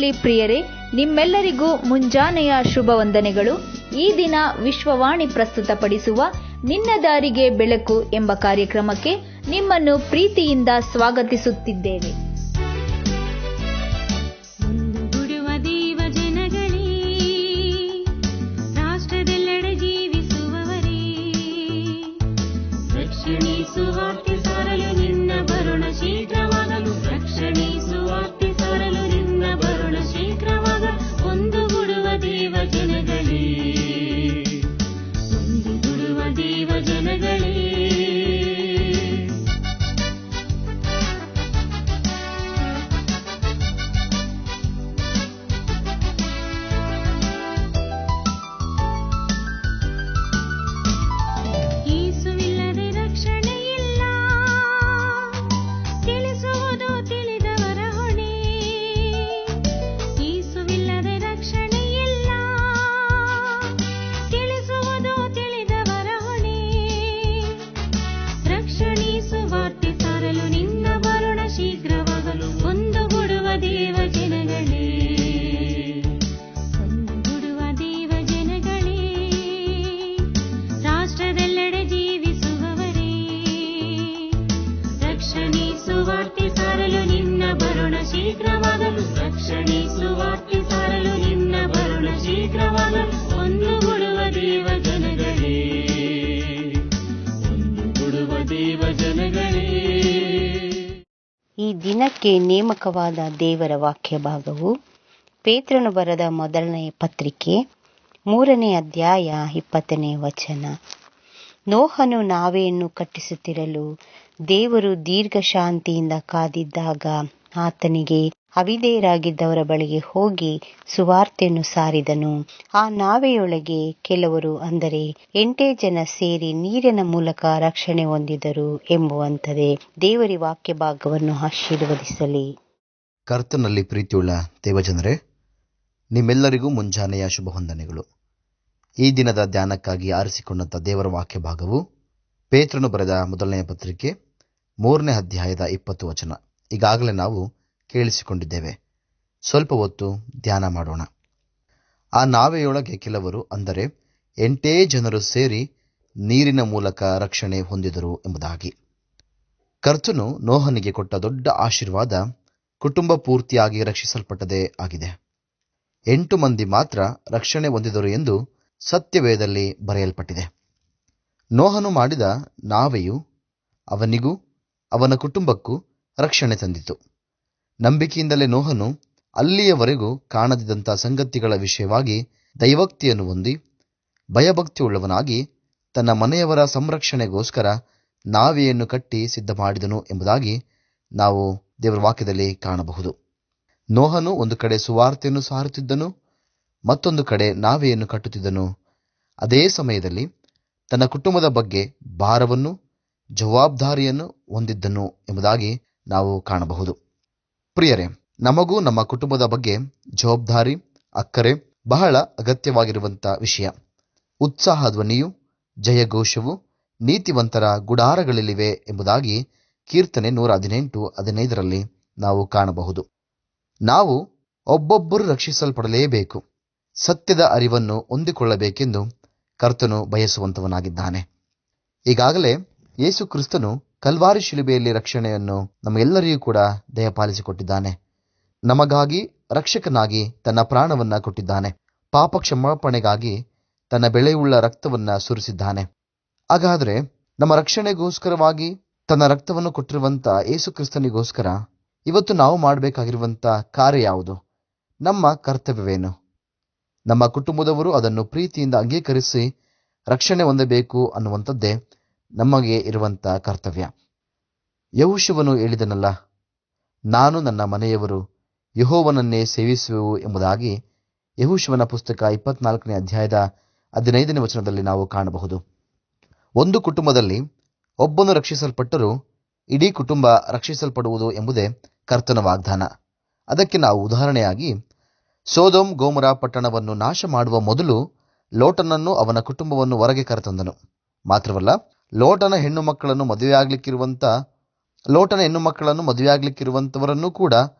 ಕರ್ತನಲ್ಲಿ ಪ್ರಿಯರೇ, ನಿಮ್ಮೆಲ್ಲರಿಗೂ ಮುಂಜಾನೆಯ ಶುಭ ವಂದನೆಗಳು. ಈ ದಿನ ವಿಶ್ವವಾಣಿ ಪ್ರಸ್ತುತಪಡಿಸುವ ನಿನ್ನ ದಾರಿಗೆ ಬೆಳಕು ಎಂಬ ಕಾರ್ಯಕ್ರಮಕ್ಕೆ ನಿಮ್ಮನ್ನು ಪ್ರೀತಿಯಿಂದ ಸ್ವಾಗತಿಸುತ್ತಿದ್ದೇವೆ. ಸುವಾರ್ತೆ ಸಾರಲು ನಿನ್ನ ಬರುಣ ಶೀಘ್ರವಾಗಲು, ರಕ್ಷಣೆ ಸುವಾರ್ತೆ ಸಾರಲು ನಿನ್ನ ಬರುಣ ಶೀಘ್ರವಾಗಲು, ಒಂದುಗೂಡುವ ದೇವ ಜನಗಳೇ, ಒಂದುಗೂಡುವ ದೇವ ಜನಗಳೇ. ಈ ದಿನಕ್ಕೆ ನೇಮಕವಾದ ದೇವರ ವಾಕ್ಯ ಭಾಗವು ಪೇತ್ರನು ಬರೆದ ಮೊದಲನೆಯ ಪತ್ರಿಕೆ 3ನೇ ಅಧ್ಯಾಯ 20ನೇ ವಚನ. ನೋಹನು ನಾವೆಯನ್ನು ಕಟ್ಟಿಸುತ್ತಿರಲು ದೇವರು ದೀರ್ಘ ಶಾಂತಿಯಿಂದ ಕಾದಿದ್ದಾಗ ಆತನಿಗೆ ಅವಿಧೇಯರಾಗಿದ್ದವರ ಬಳಿಗೆ ಹೋಗಿ ಸುವಾರ್ತೆಯನ್ನು ಸಾರಿದನು. ಆ ನಾವೆಯೊಳಗೆ ಕೆಲವರು, ಅಂದರೆ 8 ಜನ ಸೇರಿ ನೀರಿನ ಮೂಲಕ ರಕ್ಷಣೆ ಹೊಂದಿದರು ಎಂಬುವಂಥದ್ದೇ. ದೇವರ ವಾಕ್ಯ ಭಾಗವನ್ನು ಆಶೀರ್ವದಿಸಲಿ. ಕರ್ತನಲ್ಲಿ ಪ್ರೀತಿಯುಳ್ಳ ದೇವಜನರೇ, ನಿಮ್ಮೆಲ್ಲರಿಗೂ ಮುಂಜಾನೆಯ ಶುಭ ವಂದನೆಗಳು. ಈ ದಿನದ ಧ್ಯಾನಕ್ಕಾಗಿ ಆರಿಸಿಕೊಂಡಂಥ ದೇವರ ವಾಕ್ಯ ಭಾಗವು ಪೇತ್ರನು ಬರೆದ ಮೊದಲನೆಯ ಪತ್ರಿಕೆ 3ನೇ ಅಧ್ಯಾಯದ 20 ವಚನ. ಈಗಾಗಲೇ ನಾವು ಕೇಳಿಸಿಕೊಂಡಿದ್ದೇವೆ. ಸ್ವಲ್ಪ ಹೊತ್ತು ಧ್ಯಾನ ಮಾಡೋಣ. ಆ ನಾವೆಯೊಳಗೆ ಕೆಲವರು, ಅಂದರೆ 8 ಜನರು ಸೇರಿ ನೀರಿನ ಮೂಲಕ ರಕ್ಷಣೆ ಹೊಂದಿದರು ಎಂಬುದಾಗಿ. ಕರ್ತನು ನೋಹನಿಗೆ ಕೊಟ್ಟ ದೊಡ್ಡ ಆಶೀರ್ವಾದ ಕುಟುಂಬ ಪೂರ್ತಿಯಾಗಿ ರಕ್ಷಿಸಲ್ಪಟ್ಟದೇ ಆಗಿದೆ. 8 ಮಂದಿ ಮಾತ್ರ ರಕ್ಷಣೆ ಹೊಂದಿದರು ಎಂದು ಸತ್ಯವೇದದಲ್ಲಿ ಬರೆಯಲ್ಪಟ್ಟಿದೆ. ನೋಹನು ಮಾಡಿದ ನಾವೆಯು ಅವನಿಗೂ ಅವನ ಕುಟುಂಬಕ್ಕೂ ರಕ್ಷಣೆ ತಂದಿತು. ನಂಬಿಕೆಯಿಂದಲೇ ನೋಹನು ಅಲ್ಲಿಯವರೆಗೂ ಕಾಣದಿದ್ದಂಥ ಸಂಗತಿಗಳ ವಿಷಯವಾಗಿ ದೈವೋಕ್ತಿಯನ್ನು ಹೊಂದಿ ಭಯಭಕ್ತಿಯುಳ್ಳವನಾಗಿ ತನ್ನ ಮನೆಯವರ ಸಂರಕ್ಷಣೆಗೋಸ್ಕರ ನಾವೆಯನ್ನು ಕಟ್ಟಿ ಸಿದ್ಧ ಮಾಡಿದನು ಎಂಬುದಾಗಿ ನಾವು ದೇವರ ವಾಕ್ಯದಲ್ಲಿ ಕಾಣಬಹುದು. ನೋಹನು ಒಂದು ಕಡೆ ಸುವಾರ್ತೆಯನ್ನು ಸಾರುತ್ತಿದ್ದನು, ಮತ್ತೊಂದು ಕಡೆ ನಾವೆಯನ್ನು ಕಟ್ಟುತ್ತಿದ್ದನು. ಅದೇ ಸಮಯದಲ್ಲಿ ತನ್ನ ಕುಟುಂಬದ ಬಗ್ಗೆ ಭಾರವನ್ನು, ಜವಾಬ್ದಾರಿಯನ್ನು ಹೊಂದಿದ್ದನು ಎಂಬುದಾಗಿ ನಾವು ಕಾಣಬಹುದು. ಪ್ರಿಯರೇ, ನಮಗೂ ನಮ್ಮ ಕುಟುಂಬದ ಬಗ್ಗೆ ಜವಾಬ್ದಾರಿ, ಅಕ್ಕರೆ ಬಹಳ ಅಗತ್ಯವಾಗಿರುವಂಥ ವಿಷಯ. ಉತ್ಸಾಹ ಧ್ವನಿಯು, ಜಯಘೋಷವು ನೀತಿವಂತರ ಗುಡಾರಗಳಲ್ಲಿವೆ ಎಂಬುದಾಗಿ ಕೀರ್ತನೆ 118:15 ನಾವು ಕಾಣಬಹುದು. ನಾವು ಒಬ್ಬೊಬ್ಬರು ರಕ್ಷಿಸಲ್ಪಡಲೇಬೇಕು. ಸತ್ಯದ ಅರಿವನ್ನು ಹೊಂದಿಕೊಳ್ಳಬೇಕೆಂದು ಕರ್ತನು ಬಯಸುವಂತವನಾಗಿದ್ದಾನೆ. ಈಗಾಗಲೇ ಯೇಸು ಕ್ರಿಸ್ತನು ಕಲ್ವಾರಿ ಶಿಲುಬೆಯಲ್ಲಿ ರಕ್ಷಣೆಯನ್ನು ನಮ್ಮೆಲ್ಲರಿಗೂ ಕೂಡ ದಯಪಾಲಿಸಿಕೊಟ್ಟಿದ್ದಾನೆ. ನಮಗಾಗಿ ರಕ್ಷಕನಾಗಿ ತನ್ನ ಪ್ರಾಣವನ್ನ ಕೊಟ್ಟಿದ್ದಾನೆ. ಪಾಪ ಕ್ಷಮಾಪಣೆಗಾಗಿ ತನ್ನ ಬೆಲೆಯುಳ್ಳ ರಕ್ತವನ್ನ ಸುರಿಸಿದ್ದಾನೆ. ಹಾಗಾದರೆ ನಮ್ಮ ರಕ್ಷಣೆಗೋಸ್ಕರವಾಗಿ ತನ್ನ ರಕ್ತವನ್ನು ಕೊಟ್ಟಿರುವಂಥ ಯೇಸು ಕ್ರಿಸ್ತನಿಗೋಸ್ಕರ ಇವತ್ತು ನಾವು ಮಾಡಬೇಕಾಗಿರುವಂಥ ಕಾರ್ಯ ಯಾವುದು? ನಮ್ಮ ಕರ್ತವ್ಯವೇನು? ನಮ್ಮ ಕುಟುಂಬದವರು ಅದನ್ನು ಪ್ರೀತಿಯಿಂದ ಅಂಗೀಕರಿಸಿ ರಕ್ಷಣೆ ಹೊಂದಬೇಕು ಅನ್ನುವಂಥದ್ದೇ ನಮಗೆ ಇರುವಂಥ ಕರ್ತವ್ಯ. ಯೆಹೋಶುವನು ಹೇಳಿದನಲ್ಲ, ನಾನು ನನ್ನ ಮನೆಯವರು ಯೆಹೋವನನ್ನೇ ಸೇವಿಸುವೆವು ಎಂಬುದಾಗಿ ಯೆಹೋಶುವನ ಪುಸ್ತಕ 24ನೇ ಅಧ್ಯಾಯದ 15ನೇ ವಚನದಲ್ಲಿ ನಾವು ಕಾಣಬಹುದು. ಒಂದು ಕುಟುಂಬದಲ್ಲಿ ಒಬ್ಬನು ರಕ್ಷಿಸಲ್ಪಟ್ಟರೂ ಇಡೀ ಕುಟುಂಬ ರಕ್ಷಿಸಲ್ಪಡುವುದು ಎಂಬುದೇ ಕರ್ತನ ವಾಗ್ದಾನ. ಅದಕ್ಕೆ ನಾವು ಉದಾಹರಣೆಯಾಗಿ ಸೊದೋಮ್ ಗೊಮೋರ ಪಟ್ಟಣವನ್ನು ನಾಶ ಮಾಡುವ ಮೊದಲು ಲೋಟನನ್ನು ಅವನ ಕುಟುಂಬವನ್ನು ಹೊರಗೆ ಕರೆತಂದನು. ಮಾತ್ರವಲ್ಲ, ಲೋಟನ ಹೆಣ್ಣು ಮಕ್ಕಳನ್ನು ಮದುವೆಯಾಗಲಿಕ್ಕಿರುವಂಥವರನ್ನು ಕೂಡ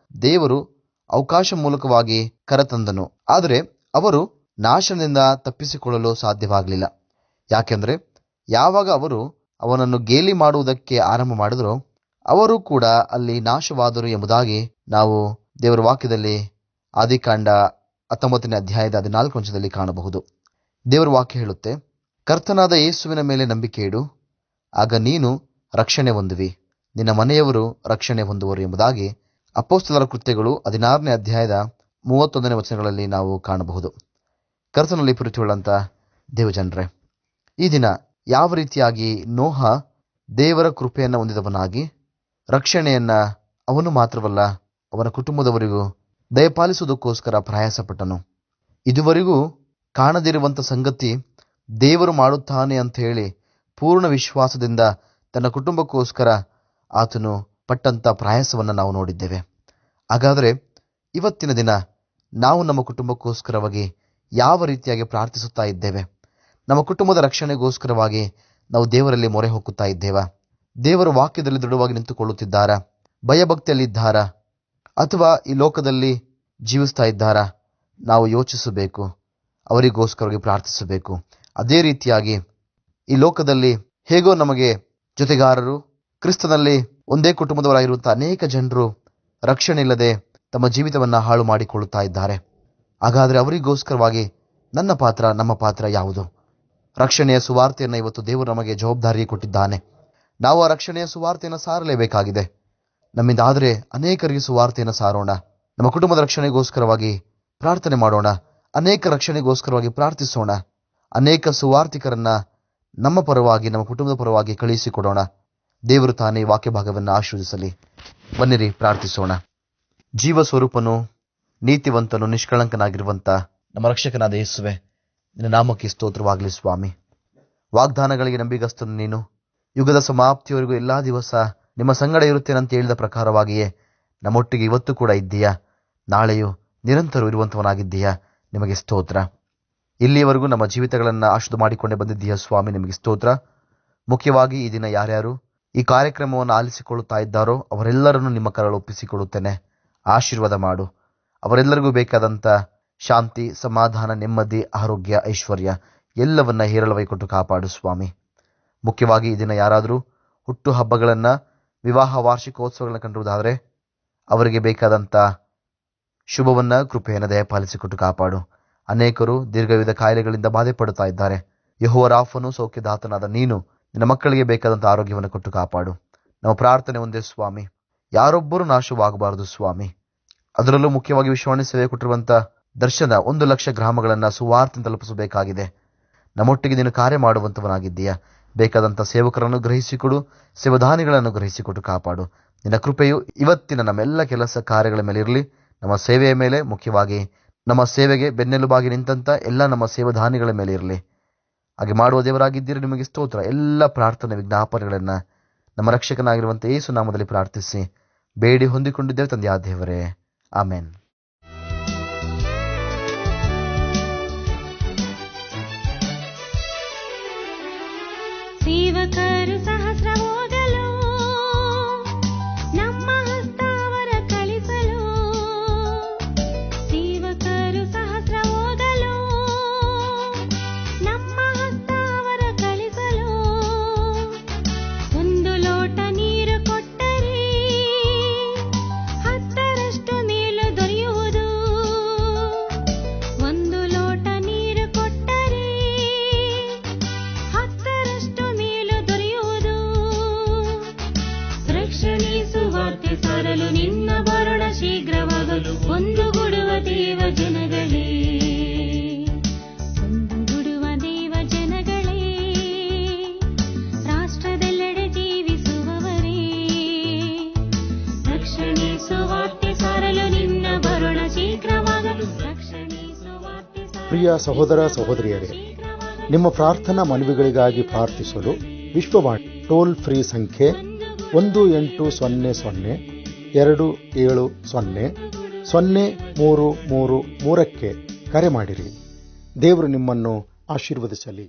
ದೇವರು ಅವಕಾಶ ಮೂಲಕವಾಗಿ ಕರೆತಂದನು. ಆದರೆ ಅವರು ನಾಶನದಿಂದ ತಪ್ಪಿಸಿಕೊಳ್ಳಲು ಸಾಧ್ಯವಾಗಲಿಲ್ಲ. ಯಾಕೆಂದರೆ ಯಾವಾಗ ಅವರು ಅವನನ್ನು ಗೇಲಿ ಮಾಡುವುದಕ್ಕೆ ಆರಂಭ ಮಾಡಿದರೋ ಅವರು ಕೂಡ ಅಲ್ಲಿ ನಾಶವಾದರು ಎಂಬುದಾಗಿ ನಾವು ದೇವರ ವಾಕ್ಯದಲ್ಲಿ ಆದಿಕಾಂಡ 19ನೇ ಅಧ್ಯಾಯದ 14 ಕಾಣಬಹುದು. ದೇವರ ವಾಕ್ಯ ಹೇಳುತ್ತೆ, ಕರ್ತನಾದ ಯೇಸುವಿನ ಮೇಲೆ ನಂಬಿಕೆ ಇಡು, ಆಗ ನೀನು ರಕ್ಷಣೆ ಹೊಂದುವಿ, ನಿನ್ನ ಮನೆಯವರು ರಕ್ಷಣೆ ಹೊಂದುವರು ಎಂಬುದಾಗಿ ಅಪೊಸ್ತಲರ ಕೃತ್ಯಗಳು 16ನೇ ಅಧ್ಯಾಯದ 31ನೇ ವಚನಗಳಲ್ಲಿ ನಾವು ಕಾಣಬಹುದು. ಕರ್ತನಲ್ಲಿ ಪ್ರೀತಿಯುಳ್ಳಂತ ದೇವಜನರೇ, ಈ ದಿನ ಯಾವ ರೀತಿಯಾಗಿ ನೋಹ ದೇವರ ಕೃಪೆಯನ್ನು ಹೊಂದಿದವನಾಗಿ ರಕ್ಷಣೆಯನ್ನ ಅವನು ಮಾತ್ರವಲ್ಲ ಅವನ ಕುಟುಂಬದವರಿಗೂ ದಯಪಾಲಿಸುವುದಕ್ಕೋಸ್ಕರ ಪ್ರಯಾಸಪಟ್ಟನು. ಇದುವರೆಗೂ ಕಾಣದಿರುವಂಥ ಸಂಗತಿ ದೇವರು ಮಾಡುತ್ತಾನೆ ಅಂತ ಹೇಳಿ ಪೂರ್ಣ ವಿಶ್ವಾಸದಿಂದ ತನ್ನ ಕುಟುಂಬಕ್ಕೋಸ್ಕರ ಆತನು ಪಟ್ಟಂಥ ಪ್ರಯಾಸವನ್ನು ನಾವು ನೋಡಿದ್ದೇವೆ. ಹಾಗಾದರೆ ಇವತ್ತಿನ ದಿನ ನಾವು ನಮ್ಮ ಕುಟುಂಬಕ್ಕೋಸ್ಕರವಾಗಿ ಯಾವ ರೀತಿಯಾಗಿ ಪ್ರಾರ್ಥಿಸುತ್ತಾ ಇದ್ದೇವೆ? ನಮ್ಮ ಕುಟುಂಬದ ರಕ್ಷಣೆಗೋಸ್ಕರವಾಗಿ ನಾವು ದೇವರಲ್ಲಿ ಮೊರೆ ಹೋಗುತ್ತಾ ಇದ್ದೇವಾ? ದೇವರ ವಾಕ್ಯದಲ್ಲಿ ದೃಢವಾಗಿ ನಿಂತುಕೊಳ್ಳುತ್ತಿದ್ದಾರಾ? ಭಯಭಕ್ತಿಯಲ್ಲಿದ್ದಾರಾ? ಅಥವಾ ಈ ಲೋಕದಲ್ಲಿ ಜೀವಿಸ್ತಾ ಇದ್ದಾರಾ? ನಾವು ಯೋಚಿಸಬೇಕು, ಅವರಿಗೋಸ್ಕರವಾಗಿ ಪ್ರಾರ್ಥಿಸಬೇಕು. ಅದೇ ರೀತಿಯಾಗಿ ಈ ಲೋಕದಲ್ಲಿ ಹೇಗೋ ನಮಗೆ ಜೊತೆಗಾರರು, ಕ್ರಿಸ್ತನಲ್ಲಿ ಒಂದೇ ಕುಟುಂಬದವರಾಗಿರುವಂಥ ಅನೇಕ ಜನರು ರಕ್ಷಣೆ ಇಲ್ಲದೆ ತಮ್ಮ ಜೀವಿತವನ್ನು ಹಾಳು ಮಾಡಿಕೊಳ್ಳುತ್ತಾ ಇದ್ದಾರೆ. ಹಾಗಾದರೆ ಅವರಿಗೋಸ್ಕರವಾಗಿ ನನ್ನ ಪಾತ್ರ, ನಮ್ಮ ಪಾತ್ರ ಯಾವುದು? ರಕ್ಷಣೆಯ ಸುವಾರ್ತೆಯನ್ನು ಇವತ್ತು ದೇವರು ನಮಗೆ ಜವಾಬ್ದಾರಿ ಕೊಟ್ಟಿದ್ದಾನೆ. ನಾವು ಆ ರಕ್ಷಣೆಯ ಸುವಾರ್ತೆಯನ್ನು ಸಾರಲೇಬೇಕಾಗಿದೆ. ನಮ್ಮಿಂದ ಆದರೆ ಅನೇಕರಿಗೆ ಸುವಾರ್ತೆಯನ್ನು ಸಾರೋಣ. ನಮ್ಮ ಕುಟುಂಬದ ರಕ್ಷಣೆಗೋಸ್ಕರವಾಗಿ ಪ್ರಾರ್ಥನೆ ಮಾಡೋಣ. ಅನೇಕ ರಕ್ಷಣೆಗೋಸ್ಕರವಾಗಿ ಪ್ರಾರ್ಥಿಸೋಣ. ಅನೇಕ ಸುವಾರ್ತಿಕರನ್ನ ನಮ್ಮ ಪರವಾಗಿ, ನಮ್ಮ ಕುಟುಂಬದ ಪರವಾಗಿ ಕಳುಹಿಸಿಕೊಡೋಣ. ದೇವರು ತಾನೇ ವಾಕ್ಯ ಭಾಗವನ್ನು ಆಶೀರ್ವದಿಸಲಿ. ಬನ್ನಿರಿ ಪ್ರಾರ್ಥಿಸೋಣ. ಜೀವ ಸ್ವರೂಪನು, ನೀತಿವಂತನು, ನಿಷ್ಕಳಂಕನಾಗಿರುವಂಥ ನಮ್ಮ ರಕ್ಷಕನಾದ ಯೇಸುವೆ, ನಿನ್ನ ನಾಮಕ್ಕೆ ಸ್ತೋತ್ರವಾಗಲಿ ಸ್ವಾಮಿ. ವಾಗ್ದಾನಗಳಿಗೆ ನಂಬಿಗಸ್ತನು ನೀನು. ಯುಗದ ಸಮಾಪ್ತಿಯವರೆಗೂ ಎಲ್ಲಾ ದಿವಸ ನಿಮ್ಮ ಸಂಗಡ ಇರುತ್ತೇನಂತ ಹೇಳಿದ ಪ್ರಕಾರವಾಗಿಯೇ ನಮ್ಮೊಟ್ಟಿಗೆ ಇವತ್ತು ಕೂಡ ಇದ್ದೀಯಾ. ನಾಳೆಯೂ ನಿರಂತರ ಇರುವಂಥವನಾಗಿದ್ದೀಯಾ. ನಿಮಗೆ ಸ್ತೋತ್ರ. ಇಲ್ಲಿಯವರೆಗೂ ನಮ್ಮ ಜೀವಿತಗಳನ್ನು ಆಶೀರ್ವಾದ ಮಾಡಿಕೊಂಡೇ ಬಂದಿದ್ದೀಯಾ ಸ್ವಾಮಿ, ನಿಮಗೆ ಸ್ತೋತ್ರ. ಮುಖ್ಯವಾಗಿ ಈ ದಿನ ಯಾರ್ಯಾರು ಈ ಕಾರ್ಯಕ್ರಮವನ್ನು ಆಲಿಸಿಕೊಳ್ಳುತ್ತಾ ಇದ್ದಾರೋ ಅವರೆಲ್ಲರನ್ನು ನಿಮ್ಮ ಕರಳು ಒಪ್ಪಿಸಿಕೊಡುತ್ತೇನೆ. ಆಶೀರ್ವಾದ ಮಾಡು. ಅವರೆಲ್ಲರಿಗೂ ಬೇಕಾದಂಥ ಶಾಂತಿ, ಸಮಾಧಾನ, ನೆಮ್ಮದಿ, ಆರೋಗ್ಯ, ಐಶ್ವರ್ಯ ಎಲ್ಲವನ್ನ ಹೇರಳವಾಗಿ ಕೊಟ್ಟು ಕಾಪಾಡು ಸ್ವಾಮಿ. ಮುಖ್ಯವಾಗಿ ಈ ದಿನ ಯಾರಾದರೂ ಹುಟ್ಟು ಹಬ್ಬಗಳನ್ನು, ವಿವಾಹ ವಾರ್ಷಿಕೋತ್ಸವಗಳನ್ನು ಕಂಡಿರುವುದಾದರೆ ಅವರಿಗೆ ಬೇಕಾದಂಥ ಶುಭವನ್ನ, ಕೃಪೆಯನ್ನು ದಯಪಾಲಿಸಿಕೊಟ್ಟು ಕಾಪಾಡು. ಅನೇಕರು ದೀರ್ಘವಿಧ ಕಾಯಿಲೆಗಳಿಂದ ಬಾಧೆ ಪಡುತ್ತಾ ಇದ್ದಾರೆ. ಯೆಹೋವ ರಾಫನು, ಸೌಖ್ಯದಾತನಾದ ನೀನು ನಿನ್ನ ಮಕ್ಕಳಿಗೆ ಬೇಕಾದಂಥ ಆರೋಗ್ಯವನ್ನು ಕೊಟ್ಟು ಕಾಪಾಡು. ನಮ್ಮ ಪ್ರಾರ್ಥನೆ ಒಂದೇ ಸ್ವಾಮಿ, ಯಾರೊಬ್ಬರೂ ನಾಶವಾಗಬಾರದು ಸ್ವಾಮಿ. ಅದರಲ್ಲೂ ಮುಖ್ಯವಾಗಿ ವಿಶ್ವಾಣಿ ಸೇವೆ ಕೊಟ್ಟಿರುವಂಥ ದರ್ಶನ 1,00,000 ಗ್ರಾಮಗಳನ್ನು ಸುವಾರ್ತೆ ತಲುಪಿಸಬೇಕಾಗಿದೆ. ನಮ್ಮೊಟ್ಟಿಗೆ ನೀನು ಕಾರ್ಯ ಮಾಡುವಂಥವನಾಗಿದ್ದೀಯಾ. ಬೇಕಾದಂಥ ಸೇವಕರನ್ನು ಗ್ರಹಿಸಿಕೊಡು, ಸೇವದಾನಿಗಳನ್ನು ಗ್ರಹಿಸಿಕೊಟ್ಟು ಕಾಪಾಡು. ನಿನ್ನ ಕೃಪೆಯು ಇವತ್ತಿನ ನಮ್ಮೆಲ್ಲ ಕೆಲಸ ಕಾರ್ಯಗಳ ಮೇಲೆ ಇರಲಿ. ನಮ್ಮ ಸೇವೆಯ ಮೇಲೆ, ಮುಖ್ಯವಾಗಿ ನಮ್ಮ ಸೇವೆಗೆ ಬೆನ್ನೆಲುಬಾಗಿ ನಿಂತಂಥ ಎಲ್ಲ ನಮ್ಮ ಸೇವದಾನಿಗಳ ಮೇಲೆ ಇರಲಿ. ಹಾಗೆ ಮಾಡುವ ದೇವರಾಗಿದ್ದೀರಿ, ನಿಮಗೆ ಸ್ತೋತ್ರ. ಎಲ್ಲ ಪ್ರಾರ್ಥನೆ ವಿಜ್ಞಾಪನೆಗಳನ್ನು ನಮ್ಮ ರಕ್ಷಕನಾಗಿರುವಂಥ ಯೇಸು ನಾಮದಲ್ಲಿ ಪ್ರಾರ್ಥಿಸಿ ಬೇಡಿ ಹೊಂದಿಕೊಂಡಿದ್ದೇವೆ ತಂದೆಯ ದೇವರೇ, ಆಮೆನ್. ಸೇವಕರು ಸಹಸ್ರ ಹೋಗಲು, ನಮ್ಮ ಹಸ್ತವರ ಕಳಿಸಲು. ಸೇವಕರು ಸಹಸ್ರ ಹೋಗಲು, ನಮ್ಮ ಹಸ್ತವರ ಕಳಿಸಲು. ಒಂದು ಲೋಟ ನೀರು ಕೊಟ್ಟರೆ 10ರಷ್ಟು ಮೇಲು ದೊರೆಯುವುದು. ಒಂದು ಲೋಟ ನೀರು ಕೊಟ್ಟರೆ 10ರಷ್ಟು ಮೇಲು ದೊರೆಯುವುದು. ರಕ್ಷಣೆ ಸುವಾರ್ತೆ ಸಾರಲು ನಿನ್ನ ಬರುಣ ಶೀಘ್ರವಾಗಲು ಒಂದುಗೂಡುವ ದೇವ ಜನಗಳೇ, ಒಂದುಗೂಡುವ ದೇವ ಜನಗಳೇ, ರಾಷ್ಟ್ರದೆಲ್ಲೆಡೆ ಜೀವಿಸುವವರೇ, ರಕ್ಷಣೆ ಸುವಾರ್ತೆ ಸಾರಲು ನಿನ್ನ ಬರುಣ ಶೀಘ್ರವಾಗಲು. ರಕ್ಷಣೆ ಸುವಾರ್ತೆ ಪ್ರಿಯ ಸಹೋದರ ಸಹೋದರಿಯರೇ, ನಿಮ್ಮ ಪ್ರಾರ್ಥನಾ ಮನವಿಗಳಿಗಾಗಿ ಪ್ರಾರ್ಥಿಸಲು ವಿಶ್ವವಾಣಿ ಟೋಲ್ ಫ್ರೀ ಸಂಖ್ಯೆ 1800-270-0333 ಕರೆ ಮಾಡಿರಿ. ದೇವರು ನಿಮ್ಮನ್ನು ಆಶೀರ್ವದಿಸಲಿ.